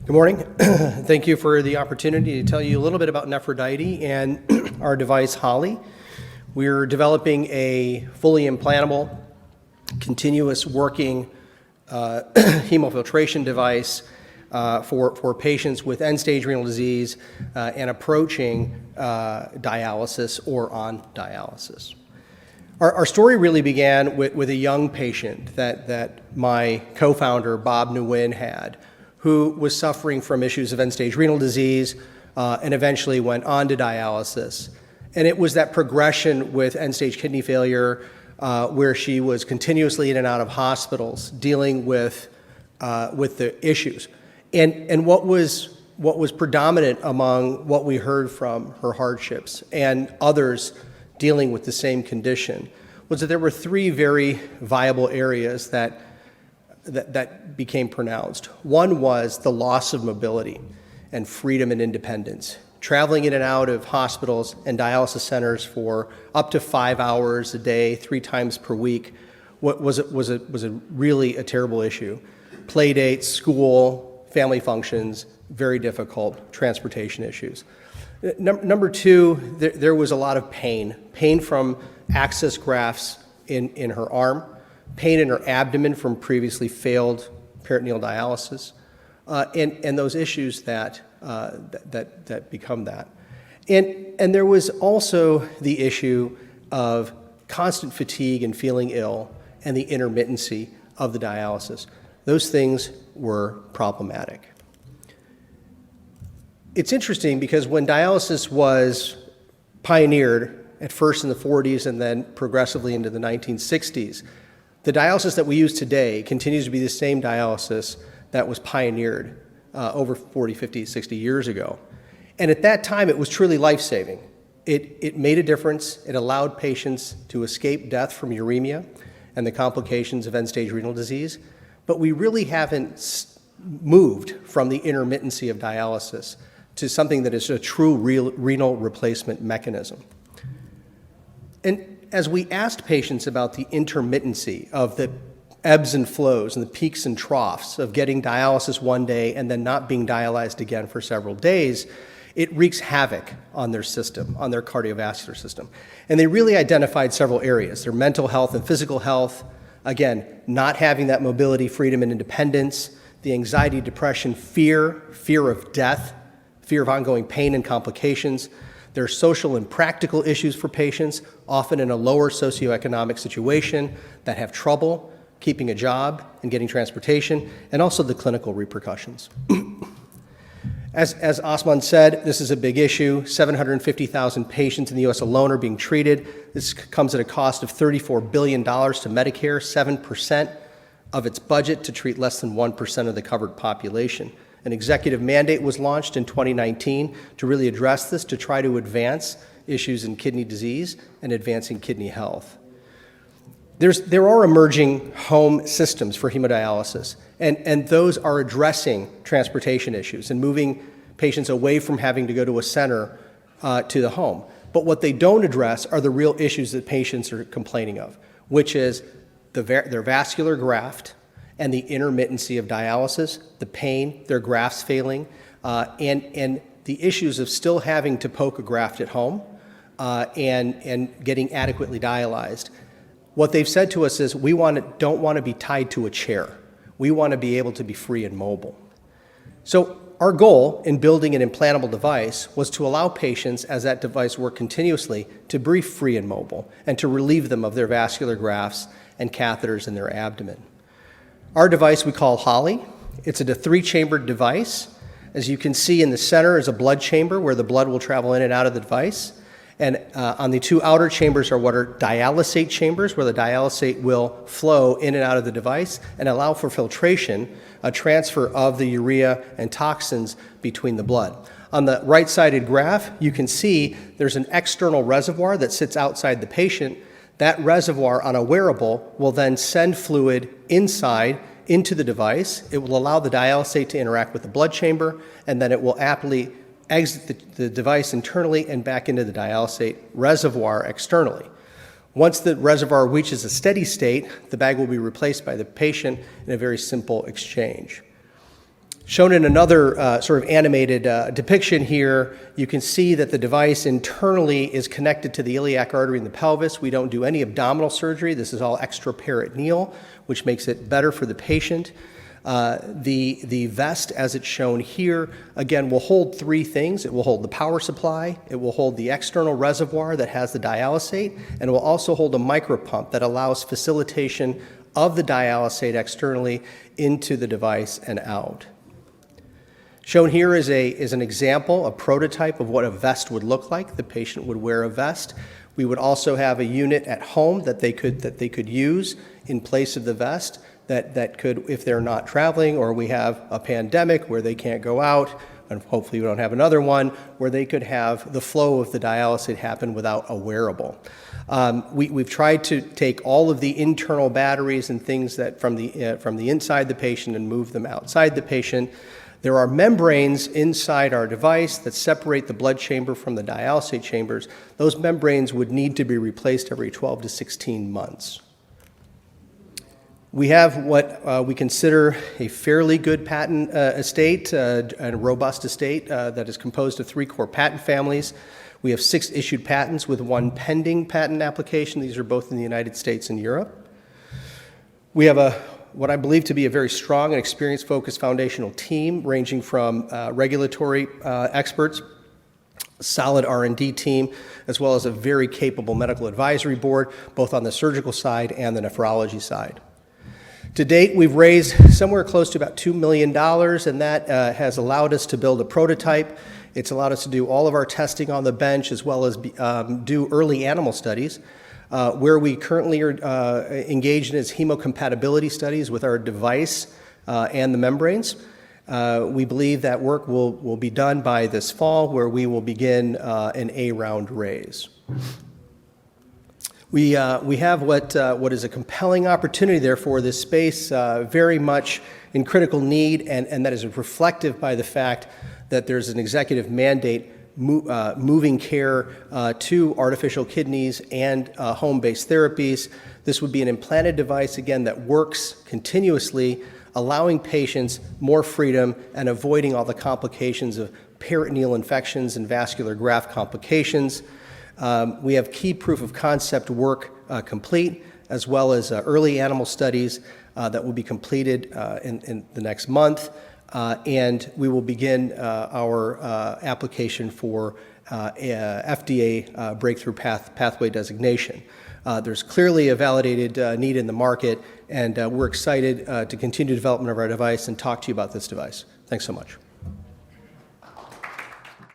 Good morning. Thank you for the opportunity to tell you a little bit about Nephrodite and our device, Holly. We're developing a fully implantable, continuous working hemofiltration device for patients with end-stage renal disease and approaching dialysis or on dialysis. Our story really began with a young patient that my co-founder, Bob Nguyen, had, who was suffering from issues of end-stage renal disease and eventually went on to dialysis. And it was that progression with end-stage kidney failure where she was continuously in and out of hospitals dealing with the issues. And what was predominant among what we heard from her hardships and others dealing with the same condition was that there were three very viable areas that became pronounced. One was the loss of mobility and freedom and independence. Traveling in and out of hospitals and dialysis centers for up to 5 hours a day, 3 times per week, was really a terrible issue. Play dates, school, family functions, very difficult transportation issues. Number two, there was a lot of pain from access grafts in her arm, pain in her abdomen from previously failed peritoneal dialysis, and those issues that become that. And there was also the issue of constant fatigue and feeling ill and the intermittency of the dialysis. Those things were problematic. It's interesting because when dialysis was pioneered at first in the 40s and then progressively into the 1960s, the dialysis that we use today continues to be the same dialysis that was pioneered over 40, 50, 60 years ago. And at that time, it was truly life-saving. It made a difference. It allowed patients to escape death from uremia and the complications of end-stage renal disease. But we really haven't moved from the intermittency of dialysis to something that is a true renal replacement mechanism. And as we asked patients about the intermittency of the ebbs and flows and the peaks and troughs of getting dialysis one day and then not being dialyzed again for several days, it wreaks havoc on their system, on their cardiovascular system. And they really identified several areas: their mental health and physical health, again, not having that mobility, freedom, and independence, the anxiety, depression, fear of death, fear of ongoing pain and complications. There are social and practical issues for patients, often in a lower socioeconomic situation, that have trouble keeping a job and getting transportation, and also the clinical repercussions. As Osman said, this is a big issue. 750,000 patients in the U.S. alone are being treated. This comes at a cost of $34 billion to Medicare, 7% of its budget to treat less than 1% of the covered population. An executive mandate was launched in 2019 to really address this, to try to advance issues in kidney disease and advancing kidney health. There are emerging home systems for hemodialysis, and those are addressing transportation issues and moving patients away from having to go to a center to the home. But what they don't address are the real issues that patients are complaining of, which is their vascular graft and the intermittency of dialysis, the pain, their grafts failing, and the issues of still having to poke a graft at home and getting adequately dialyzed. What they've said to us is, we don't want to be tied to a chair. We want to be able to be free and mobile. So our goal in building an implantable device was to allow patients, as that device worked continuously, to be free and mobile and to relieve them of their vascular grafts and catheters in their abdomen. Our device we call Holly. It's a 3-chambered device. As you can see, in the center is a blood chamber where the blood will travel in and out of the device. And on the 2 outer chambers are what are dialysate chambers, where the dialysate will flow in and out of the device and allow for filtration, a transfer of the urea and toxins between the blood. On the right-sided graph, you can see there's an external reservoir that sits outside the patient. That reservoir on a wearable will then send fluid inside into the device. It will allow the dialysate to interact with the blood chamber, and then it will aptly exit the device internally and back into the dialysate reservoir externally. Once the reservoir reaches a steady state, the bag will be replaced by the patient in a very simple exchange. Shown in another sort of animated depiction here, you can see that the device internally is connected to the iliac artery in the pelvis. We don't do any abdominal surgery. This is all extraperitoneal, which makes it better for the patient. The vest, as it's shown here, again, will hold three things. It will hold the power supply, it will hold the external reservoir that has the dialysate, and it will also hold a micropump that allows facilitation of the dialysate externally into the device and out. Shown here is an example, a prototype of what a vest would look like. The patient would wear a vest. We would also have a unit at home that they could use in place of the vest that could, if they're not traveling or we have a pandemic where they can't go out, and hopefully we don't have another one, where they could have the flow of the dialysate happen without a wearable. We've tried to take all of the internal batteries and things that from the inside the patient and move them outside the patient. There are membranes inside our device that separate the blood chamber from the dialysate chambers. Those membranes would need to be replaced every 12 to 16 months. We have what we consider a fairly good patent estate, and a robust estate that is composed of three core patent families. We have 6 issued patents with 1 pending patent application. These are both in the United States and Europe. We have what I believe to be a very strong and experience-focused foundational team, ranging from regulatory experts, solid R&D team, as well as a very capable medical advisory board, both on the surgical side and the nephrology side. To date, we've raised somewhere close to about $2 million, and that has allowed us to build a prototype. It's allowed us to do all of our testing on the bench, as well as do early animal studies. Where we currently are engaged in is hemocompatibility studies with our device and the membranes. We believe that work will be done by this fall, where we will begin an A-round raise. We have what is a compelling opportunity, therefore, this space very much in critical need, and that is reflective by the fact that there's an executive mandate moving care to artificial kidneys and home-based therapies. This would be an implanted device, again, that works continuously, allowing patients more freedom and avoiding all the complications of peritoneal infections and vascular graft complications. We have key proof of concept work complete, as well as early animal studies that will be completed in the next month. And we will begin our application for FDA breakthrough pathway designation. There's clearly a validated need in the market, and we're excited to continue development of our device and talk to you about this device. Thanks so much.